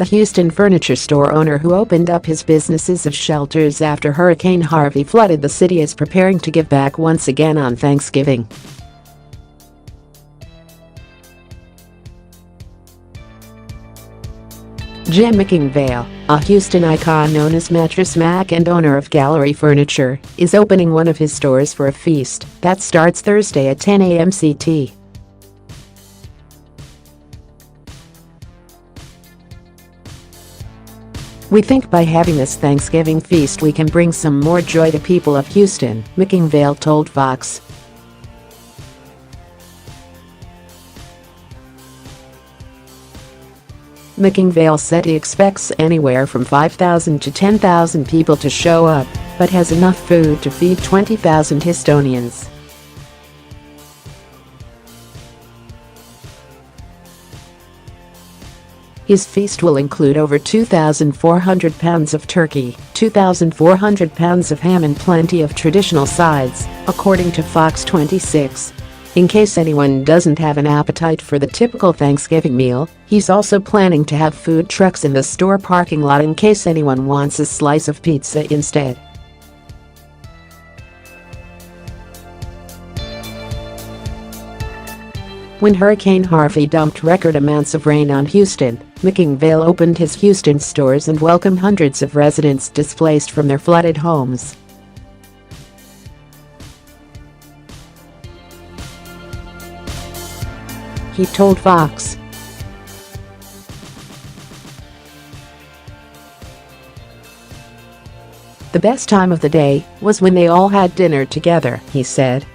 The Houston furniture store owner who opened up his businesses as shelters after Hurricane Harvey flooded the city is preparing to give back once again on Thanksgiving. Jim McIngvale, a Houston icon known as Mattress Mack and owner of Gallery Furniture, is opening one of his stores for a feast that starts Thursday at 10 a.m. CT. "We think by having this Thanksgiving feast we can bring some more joy to people of Houston," McIngvale told Fox. McIngvale said he expects anywhere from 5,000 to 10,000 people to show up, but has enough food to feed 20,000 Houstonians. His feast will include over 2,400 pounds of turkey, 2,400 pounds of ham and plenty of traditional sides, according to Fox 26. In case anyone doesn't have an appetite for the typical Thanksgiving meal, he's also planning to have food trucks in the store parking lot in case anyone wants a slice of pizza instead. When Hurricane Harvey dumped record amounts of rain on Houston, McIngvale opened his Houston stores and welcomed hundreds of residents displaced from their flooded homes. He told Fox. "The best time of the day was when they all had dinner together," he said.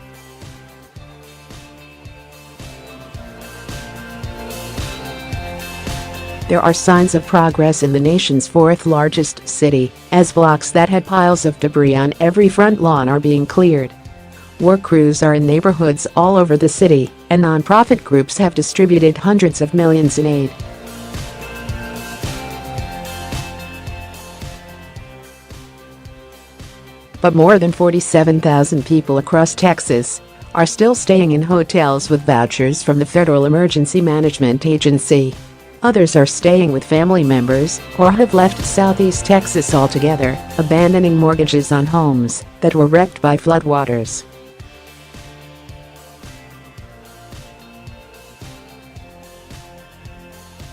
There are signs of progress in the nation's fourth largest city, as blocks that had piles of debris on every front lawn are being cleared. Work crews are in neighborhoods all over the city, and nonprofit groups have distributed hundreds of millions in aid. But more than 47,000 people across Texas are still staying in hotels with vouchers from the Federal Emergency Management Agency. Others are staying with family members or have left Southeast Texas altogether, abandoning mortgages on homes that were wrecked by floodwaters.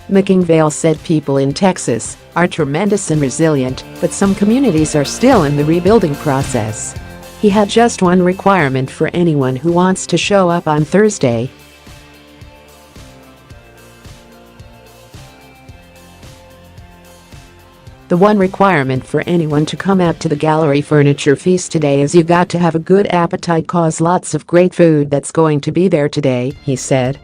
McIngvale said people in Texas are tremendous and resilient, but some communities are still in the rebuilding process. He had just one requirement for anyone who wants to show up on Thursday. "The one requirement for anyone to come out to the Gallery Furniture Feast today is you got to have a good appetite, cause lots of great food that's going to be there today," he said.